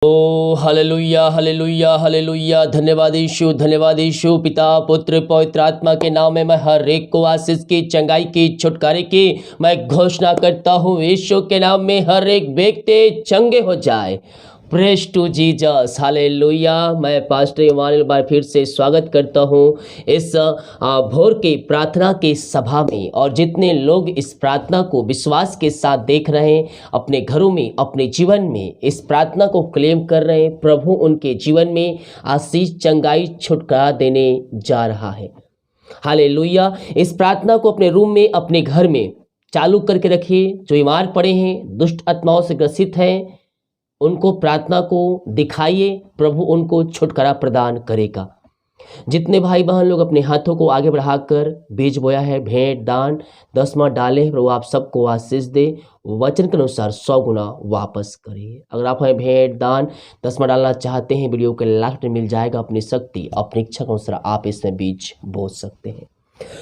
ओ hallelujah hallelujah hallelujah. धन्यवाद यीशु पिता पुत्र पवित्र आत्मा के नाम में मैं हर एक को आशीष की, चंगाई की, छुटकारे की मैं घोषणा करता हूँ। यीशु के नाम में हर एक व्यक्ति चंगे हो जाए। Praise to Jesus hallelujah. मैं पास्टर इमानुएल बार फिर से स्वागत करता हूँ इस भोर की प्रार्थना की सभा में। और जितने लोग इस प्रार्थना को विश्वास के साथ देख रहे हैं, अपने घरों में, अपने जीवन में इस प्रार्थना को क्लेम कर रहे हैं, प्रभु उनके जीवन में आशीष, चंगाई, छुटकारा देने जा रहा है। हालेलुया। इस प्रार्थना को अपने रूम में, अपने घर में चालू करके रखिए। जो बीमार पड़े हैं, दुष्ट आत्माओं से ग्रसित हैं, उनको प्रार्थना को दिखाइए, प्रभु उनको छुटकारा प्रदान करेगा। जितने भाई बहन लोग अपने हाथों को आगे बढ़ाकर बीज बोया है, भेंट दान 10वां डाले हैं, प्रभु आप सबको आशीष दे, वचन के अनुसार 100 गुना वापस करिए। अगर आप हमें भेंट दान 10वां डालना चाहते हैं, वीडियो के लास्ट में मिल जाएगा। अपनी शक्ति, अपनी इच्छा के अनुसार आप इसमें बीज बो सकते हैं।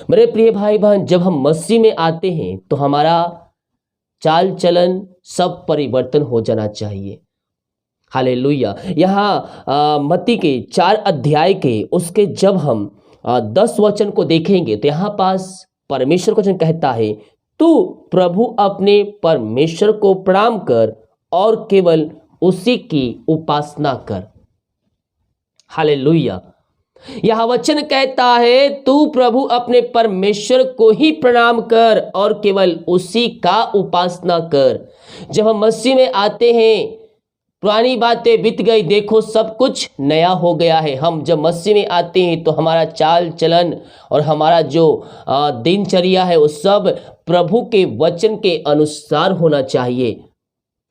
मेरे प्रिय भाई बहन, जब हम मसीह में आते हैं तो हमारा चाल चलन सब परिवर्तन हो जाना चाहिए। हालेलुया। यहाँ मत्ती के 4 अध्याय के उसके जब हम 10 वचन को देखेंगे तो यहाँ पास परमेश्वर का वचन कहता है, तू प्रभु अपने परमेश्वर को प्रणाम कर और केवल उसी की उपासना कर। हालेलुया। यह वचन कहता है, तू प्रभु अपने परमेश्वर को ही प्रणाम कर और केवल उसी का उपासना कर। जब हम मसीह में आते हैं, पुरानी बातें बीत गई, देखो सब कुछ नया हो गया है। हम जब मसीह में आते हैं तो हमारा चाल चलन और हमारा जो दिनचर्या है वो सब प्रभु के वचन के अनुसार होना चाहिए।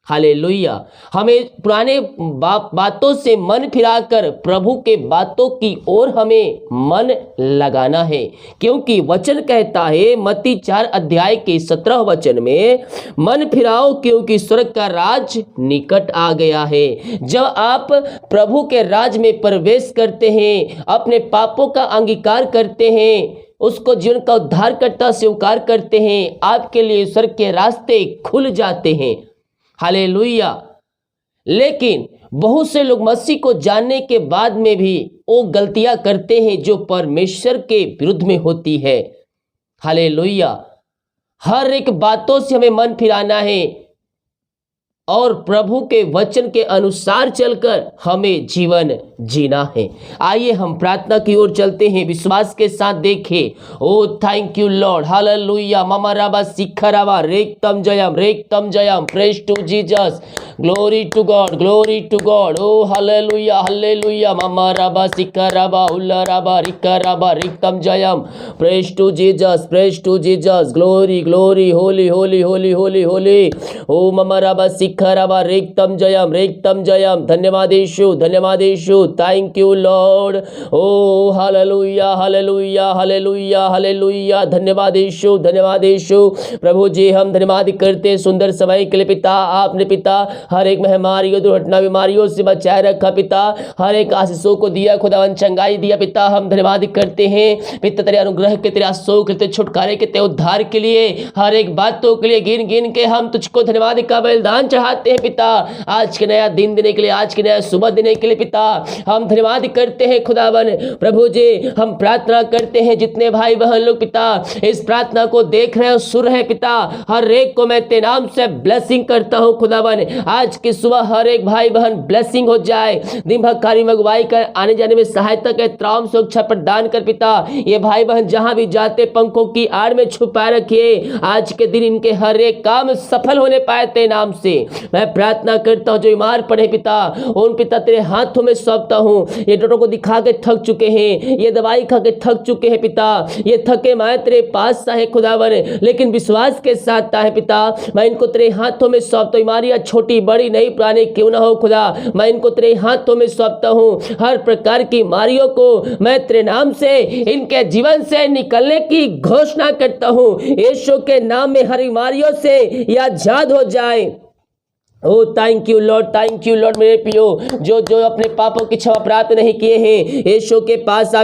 हालेलुया। हमें पुराने बातों से मन फिराकर प्रभु के बातों की ओर हमें मन लगाना है, क्योंकि वचन कहता है मत्ती 4 अध्याय के 17 वचन में, मन फिराओ क्योंकि स्वर्ग का राज निकट आ गया है। जब आप प्रभु के राज में प्रवेश करते हैं, अपने पापों का अंगीकार करते हैं, उसको जीवन का उद्धारकर्ता स्वीकार करते हैं, आपके लिए स्वर्ग के रास्ते खुल जाते हैं। हालेलुया। लेकिन बहुत से लोग मसीह को जानने के बाद में भी वो गलतियां करते हैं जो परमेश्वर के विरुद्ध में होती है। हालेलुया। हर एक बातों से हमें मन फिराना है और प्रभु के वचन के अनुसार चलकर हमें जीवन जीना है। आइए हम प्रार्थना की ओर चलते हैं, विश्वास के साथ देखें। Oh thank you Lord. Hallelujah. ममा राबा सिखराबा रेक्तम जयम। Praise to Jesus, glory to God, glory to God. Oh hallelujah hallelujah. ममा राबा सिखराबा उल्ला राबा रिकराबा रेक्तम जयम। Praise to Jesus, praise to Jesus, glory glory, holy holy holy holy holy. Oh ममा राबा खराबा रेक्तम जयम। धन्यवाद यीशु, thank you Lord. Oh hallelujah hallelujah hallelujah hallelujah. धन्यवाद यीशु प्रभु जी, हम धन्यवाद करते सुंदर समय के लिए पिता। आपने पिता हर एक महामारी, दुर्घटना, बीमारियों से बचाए रखा पिता, हर एक आशीषों को दिया, खुदावन चंगाई दिया पिता। हम धन्यवाद करते हैं पिता, तेरे अनुग्रह के, तेरे आशीषों के, तेरे छुटकारे के, तेरे उद्धार के लिए, हर एक बातों के लिए गिन गिन के हम तुझको धन्यवाद का बलिदान चाहते हैं पिता। आज के नया दिन देने के लिए, आज के नया सुबह देने के लिए पिता हम धन्यवाद करते हैं खुदावन। प्रभु जी, हम प्रार्थना करते हैं जितने भाई बहन लोग पिता इस प्रार्थना को देख रहे हैं, सुन रहे हैं पिता, हर एक को मैं तेरे नाम से ब्लेसिंग करता हूं खुदावन। आज की सुबह हर एक भाई बहन ब्लेसिंग हो जाए, दिन भर कार्य में अगुवाई कर, आने जाने में सहायता कर, त्राम सुरक्षा प्रदान कर पिता। ये भाई बहन जहां भी जाते पंखों की आड़ में छुपा रखिए, आज के दिन इनके हर एक काम सफल होने पाए तेरे नाम से। मैं प्रार्थना करता हूं जो बीमार पड़े पिता, उन पिता तेरे हाथों में सौंपता हूं। ये डॉक्टर को दिखा के थक चुके हैं, ये दवाई खा के थक चुके हैं पिता, ये थके माए तेरे पास है खुदावन, लेकिन विश्वास के साथ है पिता। मैं इनको तेरे हाथों में सौंपता हूं। बीमारियां छोटी बड़ी नहीं पुरानी क्यों ना हो खुदा, मैं इनको तेरे हाथों में सौंपता हूं। हर प्रकार की बीमारियों को मैं तेरे नाम से इनके जीवन से निकलने की घोषणा करता हूं। यीशु के नाम में हर बीमारियों से ये आजाद हो जाए। ओ थैंक यू लॉर्ड मेरे प्रियो, जो जो अपने पापों की क्षमा प्राप्त नहीं किए हैं, यीशु के पास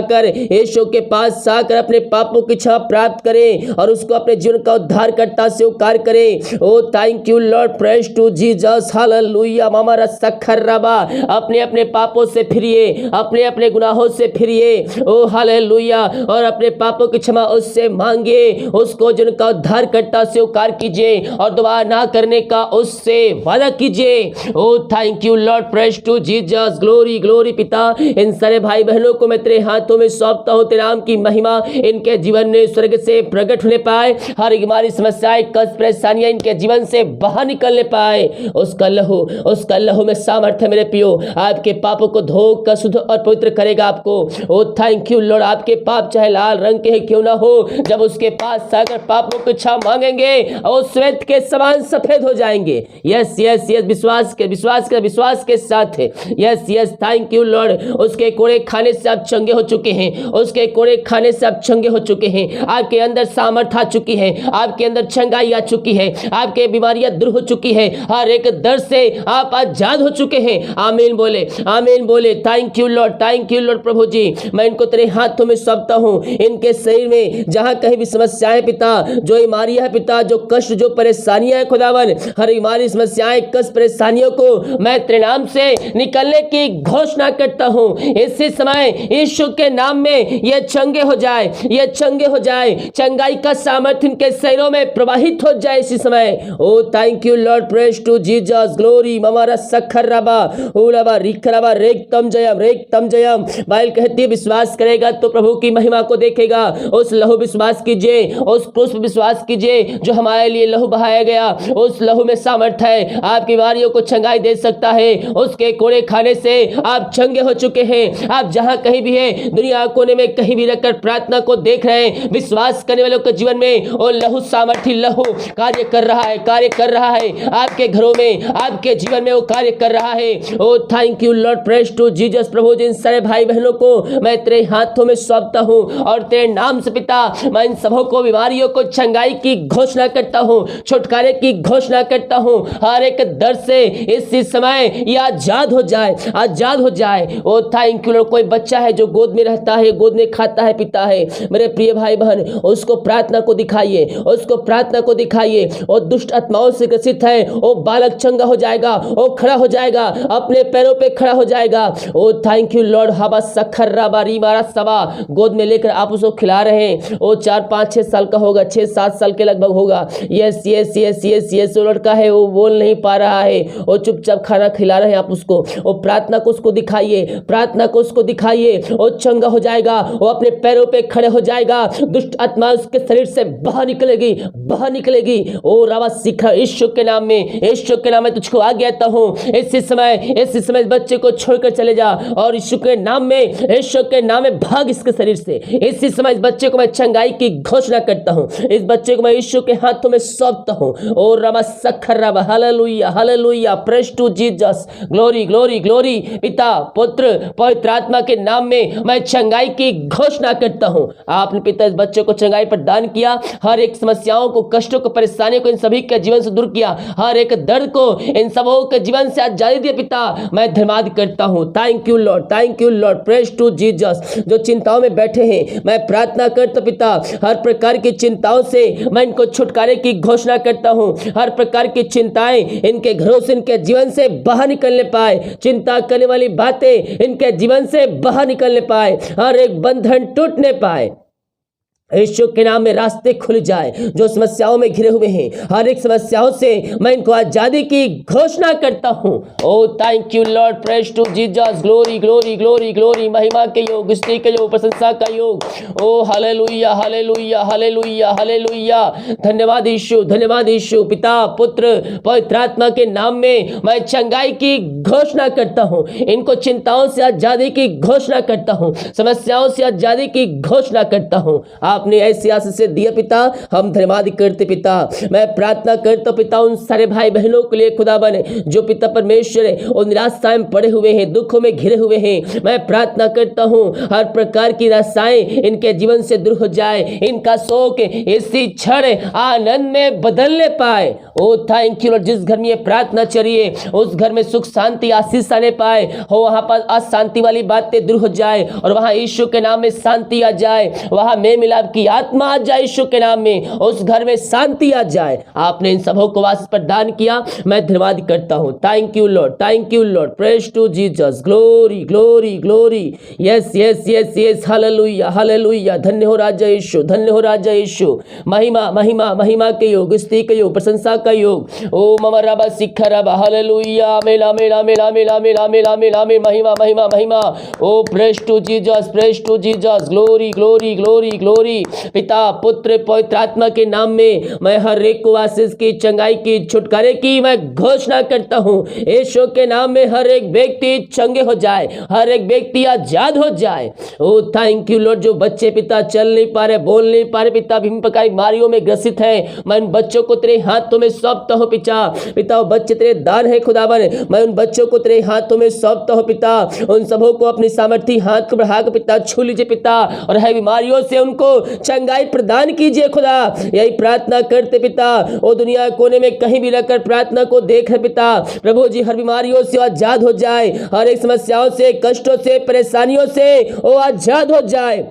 आकर अपने पापों की क्षमा प्राप्त करें और उसको अपने जीवन का उद्धारकर्ता स्वीकार करें। Oh thank you Lord, praise to Jesus, hallelujah. मामा रसखर रबा, अपने अपने पापों से फिरिए, अपने अपने गुनाहों से फिरिए, ओ हालेलुया, और अपने पापों की क्षमा उससे मांगिए, उसको जीवन का उद्धारकर्ता स्वीकार कीजिए और दोबारा ना करने का उससे वादा कीजिए। Oh thank you Lord, praise to Jesus, glory glory. पिता, इन सारे भाई बहनों को मैं तेरे हाथों में सौंपता हूं। तेरे नाम की महिमा इनके जीवन में स्वर्ग से प्रकट होने पाए, हर एक हमारी समस्याएं, कष्ट, परेशानियां इनके जीवन से बाहर निकलने पाए। उसका लहू में सामर्थ्य मेरे पियो, आपके पापों को धोकर शुद्ध और पवित्र करेगा आपको। ओ थैंक यू लॉर्ड, आपके पाप चाहे लाल रंग के क्यों ना हो, जब उसके पास जाकर पापों की क्षमा मांगेंगे और श्वेत के समान सफेद हो जाएंगे। यस यस यस, विश्वास के साथ है। Yes yes, thank you Lord. उसके कोड़े खाने से आप चंगे हो चुके हैं, उसके कोड़े खाने से आप चंगे हो चुके हैं। आपके अंदर सामर्थ आ चुकी है, आपके अंदर चंगाई आ चुकी है, आपके बीमारियां दूर हो चुकी है, हर एक दर्द से आप आजाद हो चुके हैं। आमीन बोले। थैंक यू लॉर्ड प्रभु जी, मैं इनको तेरे हाथों में सौंपता हूं। इनके शरीर में जहां कहीं भी समस्याएं पिता, जो बीमारियां है पिता, जो कष्ट, जो परेशानियां है खुदावन, हर बीमारी, समस्याएं, कष्ट, परेशानियों को मैं तेरे नाम से निकलने की घोषणा करता हूं। इसी समय यीशु के नाम में ये चंगे हो जाए, चंगाई का सामर्थ्य इनके शरीरों में प्रवाहित हो जाए इसी समय। Oh thank you Lord, praise to Jesus, glory. ममारा सखर रबा उलबा रिखरबा रेक्तम जयम। बाइबल कहती है विश्वास करेगा तो प्रभु की महिमा को देखेगा। उस लहू विश्वास कीजिए, उस क्रूस पर विश्वास कीजिए जो हमारे लिए लहू बहाया गया। उस लहू में सामर्थ है, आपकी बीमारियों को चंगाई दे सकता है। उसके कोड़े खाने से आप चंगे हो चुके हैं। आप जहां कहीं भी हैं, दुनिया कोने में कहीं भी रहकर प्रार्थना को देख रहे हैं, विश्वास करने वालों के जीवन में वो लहू, सामर्थी लहू कार्य कर रहा है आपके घरों में, आपके जीवन में वो कार्य कर रहा है। Oh thank you Lord, praise to Jesus. प्रभु जी, इन सारे भाई बहनों को मैं तेरे हाथों में सौंपता हूं और तेरे नाम से पिता, मैं इन सबों को, बीमारियों को चंगाई की घोषणा करता हूं, छुटकारे की घोषणा करता हूं। हर एक दर्द से इसी समय ये आजाद हो जाए। Oh thank you Lord. कोई बच्चा है जो गोद में रहता है, गोद में खाता है, पीता है, मेरे प्रिय भाई बहन, उसको प्रार्थना को दिखाइए। और दुष्ट आत्माओं से ग्रसित है, वो बालक चंगा हो जाएगा, वो खड़ा हो जाएगा, अपने पैरों पे खड़ा हो जाएगा। ओ थैंक यू लॉर्ड। हवा सखर राबारी मारा सवा, गोद में लेकर आप उसको खिला रहे हैं। वो 4, 5, 6 साल का होगा, 6, 7 साल के लगभग होगा। Yes yes yes yes yes, वो लड़का है, वो बोल नहीं पा रहा है, वो चुपचाप खाना खिला रहे हैं आप उसको। वो प्रार्थना को उसको दिखाइए, वो चंगा हो जाएगा, वो अपने पैरों पे खड़े हो जाएगा, दुष्ट आत्मा उसके शरीर से बाहर निकलेगी। ओ रावा सीखा, यीशु के नाम में तुझको आज्ञा देता हूं, इसी समय बच्चे को छोड़कर चले जा और यीशु के नाम में भाग इसके शरीर से। इसी समय इस बच्चे को मैं चंगाई की घोषणा करता हूं, इस बच्चे को मैं यीशु के हाथों में सौंपता हूं। ओ रामा सखर रावा, hallelujah, praise to Jesus, glory. पिता, पुत्र, पवित्र आत्मा के नाम में मैं चंगाई की घोषणा करता हूं। आपने पिता इस बच्चे को चंगाई प्रदान किया, हर एक समस्याओं को, कष्टों को, परेशानियों को इन सभी के जीवन से दूर किया, हर एक दर्द को इन सबों के जीवन से आजादी दिया। पिता, मैं धन्यवाद करता हूं। Thank you Lord, praise to Jesus. जो चिंताओं में बैठे हैं, मैं प्रार्थना करता पिता, हर प्रकार की चिंताओं से मैं इनको छुटकारे की घोषणा करता हूं। हर प्रकार की चिंताएं इनके घरों से, इनके जीवन से बाहर निकलने पाए, चिंता करने वाली बातें इनके जीवन से बाहर निकलने पाए, हर एक बंधन टूटने पाए। यीशु के नाम में रास्ते खुल जाए। जो समस्याओं में घिरे हुए हैं, हर एक समस्याओं से मैं इनको आजादी की घोषणा करता हूं। Oh thank you Lord, praise to Jesus, glory. महिमा के योग, स्तुति के योग, प्रशंसा का योग। Oh hallelujah. धन्यवाद यीशु। पिता, पुत्र, पवित्र आत्मा के नाम में मैं चंगाई की घोषणा करता हूं। इनको चिंताओं से आजादी की घोषणा करता हूं, समस्याओं से आजादी की घोषणा करता हूं। आप आपने ऐसी आशीष से दिया पिता, हम धन्यवाद करते पिता। मैं प्रार्थना करता हूं पिता उन सारे भाई बहनों के लिए खुदा बने जो पिता परमेश्वर है और निराशाएं में पड़े हुए हैं, दुखों में घिरे हुए हैं। मैं प्रार्थना करता हूं हर प्रकार की निराशाएं इनके जीवन से दूर हो जाए, इनका शोक इसी क्षण आनंद में बदलने पाए। ओ थैंक यू लॉर्ड, जिस घर में ये प्रार्थना चलिए उस घर में सुख शांति आशीष आने पाए हो, वहां पर अशांति वाली बातें दूर हो जाए और वहां यीशु के नाम में शांति आ जाए, वहां मेल मिलाप की आत्मा आ जाए यीशु के नाम में, उस घर में शांति आ जाए। आपने इन सबों को वास प्रदान किया, मैं धन्यवाद करता हूं। Thank you Lord, thank you Lord, praise to Jesus, glory glory glory, yes yes yes yes, hallelujah hallelujah. धन्य हो राजा यीशु, धन्य हो राजा यीशु। महिमा महिमा महिमा के योग, स्तुति के योग, प्रशंसा का योग। ओ मम रबा सिखा रबा, हालेलुया, मेला मेला मेला मेला मेला मेला मेला में महिमा महिमा महिमा। Oh praise to Jesus, praise to Jesus, glory glory glory glory. पिता पुत्र पवित्र आत्मा के नाम में मैं हर एक को आशीष की, चंगाई की, छुटकारे की मैं घोषणा करता हूं। यीशु के नाम में हर एक व्यक्ति चंगे हो जाए, हर एक व्यक्ति आजाद हो जाए। ओ थैंक यू लॉर्ड, जो बच्चे पिता चल नहीं पा रहे, बोल नहीं पा रहे पिता, विभिन्न प्रकार की बीमारियों में ग्रसित है, मैं उन बच्चों को तेरे हाथों में सौंपता हूं पिता। पिता वो बच्चे तेरे दान है खुदावन, मैं उन बच्चों को तेरे हाथों में सौंपता हूं पिता। उन सबों को अपनी सामर्थ्य हाथ को बढ़ाकर पिता छू लीजिए पिता, और है बीमारियों से उनको चंगाई प्रदान कीजिए खुदा। यही प्रार्थना करते पिता, ओ दुनिया कोने में कहीं भी रहकर प्रार्थना को देख रहे पिता, प्रभु जी हर बीमारियों से आजाद हो जाए, हर एक समस्याओं से, कष्टों से, परेशानियों से वो आजाद हो जाए।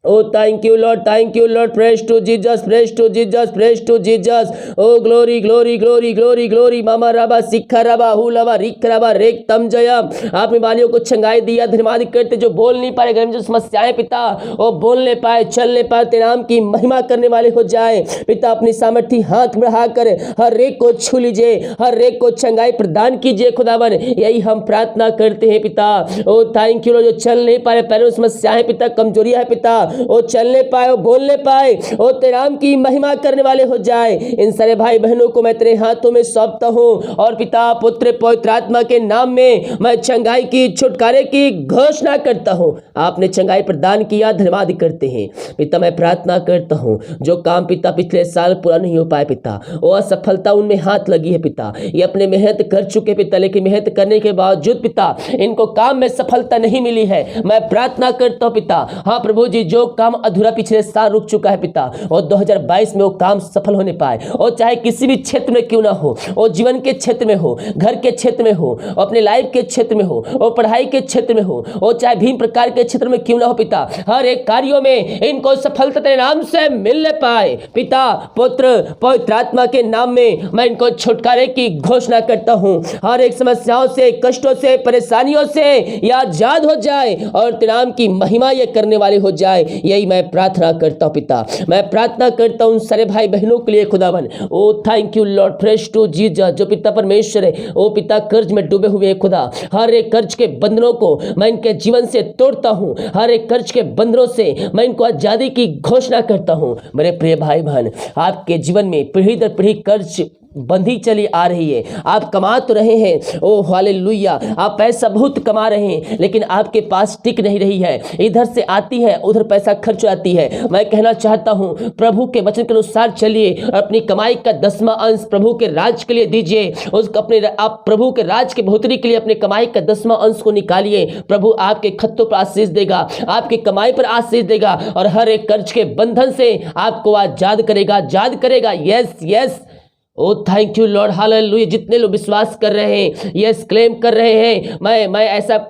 Oh thank you Lord, thank you Lord, praise to Jesus, praise to Jesus, praise to Jesus. Oh glory glory glory glory glory, मामा रबा सिखा रबा हुलवा रिख रबा रेक तम जया। आप बीमारियों को छंगाई दिया, धन्यवाद करते जो बोल नहीं पाए, घर में जो समस्याएं पिता वो बोलने पाए, चलने पाए, तेरे नाम की महिमा करने वाले हो जाए पिता। अपनी सामर्थ्य हाथ बढ़ाकर हर एक को छू लीजिए, हर एक को छंगाई प्रदान कीजिए खुदावन, यही हम प्रार्थना करते हैं पिता। ओ थैंक यू लॉर्ड, जो चल नहीं पा रहे, पैरों में समस्याएं पिता, कमजोरियां है पिता, वो चलने पाए, वो बोलने पाए, वो तेरे नाम की महिमा करने वाले हो जाए। इन सारे भाई बहनों को मैं तेरे हाथों में सौंपता हूं, और पिता पुत्र पवित्र आत्मा के नाम में मैं चंगाई की, छुटकारे की घोषणा करता हूं। आपने चंगाई प्रदान किया, धन्यवाद करते हैं पिता। मैं प्रार्थना करता हूं जो काम पिता पिछले साल पूरा नहीं हो पाया पिता, वो असफलता उनमें हाथ लगी है पिता, ये अपने मेहनत कर चुके पिता, लेकिन मेहनत करने के बावजूद पिता इनको काम में सफलता नहीं मिली है। मैं प्रार्थना करता हूं पिता, हाँ प्रभु जी, जो काम अधूरा पिछले साल रुक चुका है पिता, और 2022 में वो काम सफल होने पाए, और चाहे किसी भी क्षेत्र में क्यों ना हो, वो जीवन के क्षेत्र में हो, घर के क्षेत्र में हो, अपने लाइफ के क्षेत्र में हो, और पढ़ाई के क्षेत्र में हो, और चाहे भिन्न प्रकार के क्षेत्र में क्यों ना हो पिता, हर एक कार्यों में इनको सफलता तेरे नाम से मिलने पाए पिता। पुत्र पवित्र आत्मा के नाम में मैं इनको छुटकारे की घोषणा करता हूं, हर एक समस्याओं से, कष्टों से, परेशानियों से ये आजाद हो जाए और तेरे नाम की महिमा ये करने वाले हो जाए। यही मैं प्रार्थना करता हूं पिता। मैं प्रार्थना करता हूं सारे भाई बहनों के लिए खुदावन। Oh thank you Lord, praise to Jesus, जो पिता परमेश्वर है ओ पिता कर्ज में डूबे हुए खुदा, हर एक कर्ज के बंधनों को मैं इनके जीवन से तोड़ता हूं, हर एक कर्ज के बंधनों से मैं इनको आजादी की घोषणा करता हूं। मेरे प्रिय भाई बहन, आपके जीवन में पीढ़ी दर पीढ़ी कर्ज बंधी चली आ रही है, आप कमा तो रहे हैं, ओ हालेलुया, आप पैसा बहुत कमा रहे हैं, लेकिन आपके पास टिक नहीं रही है, इधर से आती है उधर पैसा खर्च आती है। मैं कहना चाहता हूं, प्रभु के वचन के अनुसार चलिए, अपनी कमाई का 10वां अंश प्रभु के राज के लिए दीजिए, उसको अपने आप प्रभु के राज के बढ़ोतरी के लिए अपने कमाई का 10वां अंश को निकालिए। प्रभु आपके खत्तों पर आशीष देगा, आपकी कमाई पर आशीष देगा, और हर एक कर्ज के बंधन से आपको आजाद करेगा, आजाद करेगा। Yes yes, oh thank you Lord, hallelujah. जितने लोग विश्वास कर रहे हैं, यस क्लेम कर रहे हैं, मैं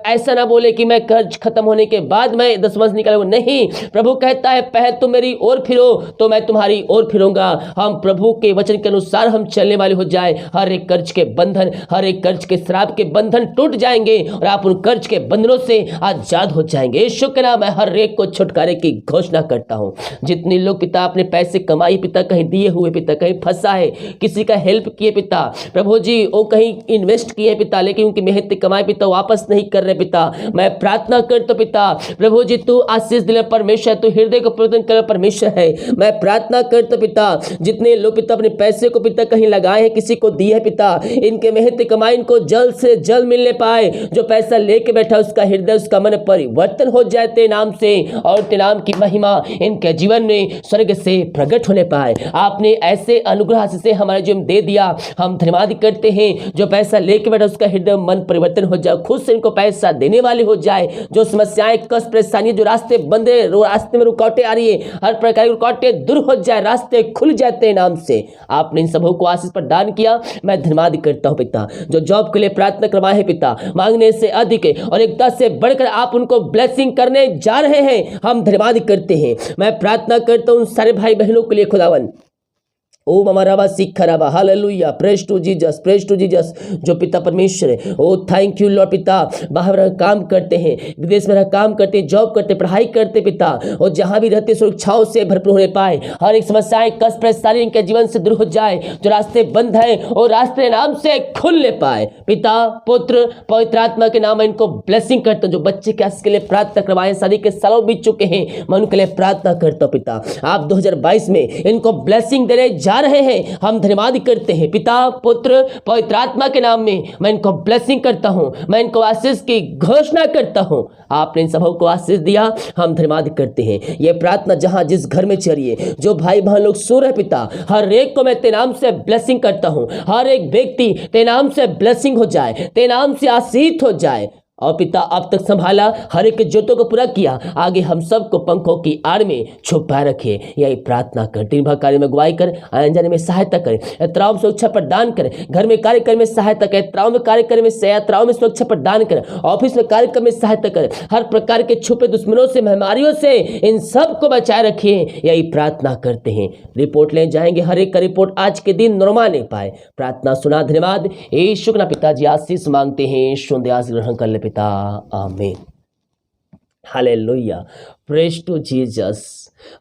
ऐसा ना बोले कि मैं कर्ज खत्म होने के बाद मैं 10वां निकालूंगा, नहीं। प्रभु कहता है पहले तुम मेरी ओर फिरो तो मैं तुम्हारी ओर फिरूंगा। हम प्रभु के वचन के अनुसार हम चलने वाले हो जाए, हर एक कर्ज के बंधन, हर एक कर्ज के श्राप के बंधन टूट जाएंगे और आप उन कर्ज के बंधनों से आजाद हो जाएंगे। यीशु के नाम मैं हर एक को छुटकारे की घोषणा करता हूँ। जितने लोग पिता अपने पैसे कमाई पिता कहीं दिए हुए पिता, कहीं फंसा है, किसी का हेल्प किए पिता, प्रभु जी वो कहीं इन्वेस्ट किए पिता, लेकिन उनकी मेहनत की कमाई पिता वापस नहीं कर रहे पिता, मैं प्रार्थना करता पिता, प्रभु जी तू आशीष दिले परमेश्वर, तू हृदय को परिवर्तन कर परमेश्वर है। मैं प्रार्थना करता पिता, जितने लोग पिता अपने पैसे को पिता कहीं लगाए हैं, किसी को दिए है पिता, इनके मेहनत की कमाई इनको जल्द से जल्द मिलने पाए। जो पैसा लेके बैठा उसका हृदय उसका मन परिवर्तन हो जाए तेरे नाम से, और तेरे नाम की महिमा इनके जीवन में स्वर्ग से प्रकट होने पाए। आपने ऐसे अनुग्रह से हमारे जीवन दे दिया, हम धन्यवाद करते हैं। जो पैसा लेके बैठा उसका हृदय मन परिवर्तन हो जाए, खुद से इनको पैसा देने वाले हो जाए। जो समस्याएं कष्ट परेशानी, जो रास्ते बंद है, रास्ते में रुकावटें आ रही है, हर प्रकार की रुकावटें दूर हो जाए, रास्ते खुल जाते हैं नाम से। आपने इन सबों को आशीष प्रदान किया, मैं धन्यवाद करता हूं पिता। जो जॉब के लिए प्रार्थना करवाए हैं पिता, मांगने से अधिक और एकता से बढ़कर आप उनको ब्लेसिंग करने जा रहे हैं, हम धन्यवाद करते हैं। मैं प्रार्थना करता हूं सारे भाई बहनों के लिए खुदावन, ओ ममारावा सिखरावा, hallelujah, praise to Jesus, praise to Jesus. जो पिता परमेश्वर है, ओ थैंक यू लॉर्ड पिता, बाहर काम करते हैं, विदेश में काम करते हैं, जॉब करते, पढ़ाई करते पिता, और जहां भी रहते सुरक्षाओं से भरपूर होने पाए, हर एक समस्याएं कष्ट परेशानी इनके जीवन से दूर हो जाए, जो रास्ते बंद है और रास्ते नाम से खुलने पाए। पिता पुत्र पवित्र आत्मा के नाम इनको ब्लेसिंग करता हूं। जो बच्चे के के लिए प्रार्थना करवाए, शादी के सालों बीत चुके हैं, मैं उनके लिए प्रार्थना करता हूं पिता, आप 2022 में इनको ब्लेसिंग देने जा रहे हैं, हम धन्यवाद करते हैं पिता पुत्र पवित्र आत्मा के नाम में। मैं इनको ब्लेसिंग करता हूं, मैं इनको आशीष की घोषणा करता हूं। आपने इन सबों को आशीष दिया, हम धन्यवाद करते हैं। ये प्रार्थना जहां जिस घर में चलिए, जो भाई बहन लोग सो रहे पिता, हर एक को मैं तेरे नाम से ब्लेसिंग करता हूं। हर एक व्यक्ति तेरे नाम से ब्लेसिंग हो जाए, तेरे नाम से आशीष हो जाए। और पिता अब तक संभाला, हर एक जरूरतों को पूरा किया, आगे हम सबको पंखों की आड़ में छुपाए रखे। यही प्रार्थना कर, दिन भर कार्य में अगुवाई कर, आने जाने में सहायता करें, यात्राओं में सुरक्षा प्रदान करें, घर में कार्य करने में सहायता करें, यात्राओं में कार्य करने में, यात्राओं में सुरक्षा प्रदान करें, ऑफिस में कार्य करने में सहायता करें, हर प्रकार के छुपे दुश्मनों से, महामारियों से इन सबको बचाए रखिए। यही प्रार्थना करते हैं। रिपोर्ट ले जाएंगे, हर एक का रिपोर्ट आज के दिन नॉर्मल ले पाए। प्रार्थना सुना, धन्यवाद। यीशु के पिताजी आशीष मांगते हैं, शुद्ध ग्रहण कर ले पिता, आमीन, हालेलुया, प्रेज टू जीसस।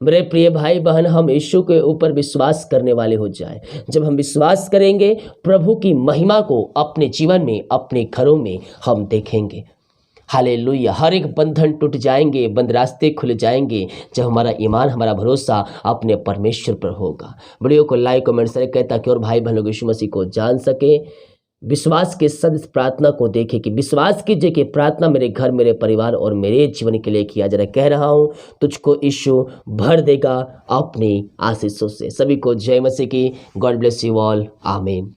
मेरे प्रिय भाई बहन, हम यीशु के ऊपर विश्वास करने वाले हो जाए। जब हम विश्वास करेंगे, प्रभु की महिमा को अपने जीवन में, अपने घरों में हम देखेंगे। हालेलुया, हर एक बंधन टूट जाएंगे, बंद रास्ते खुल जाएंगे, जब हमारा ईमान, हमारा भरोसा अपने परमेश्वर पर होगा। वीडियो को लाइक कमेंट शेयर करें, ताकि और भाई बहनों यीशु मसीह को जान सके। विश्वास के साथ इस प्रार्थना को देखें कि विश्वास कीजिए कि प्रार्थना मेरे घर, मेरे परिवार और मेरे जीवन के लिए किया जा रहा है। कह रहा हूँ, तुझको यीशु भर देगा अपनी आशीषों से। सभी को जय मसीह की। गॉड ब्लेस यू ऑल, आमीन।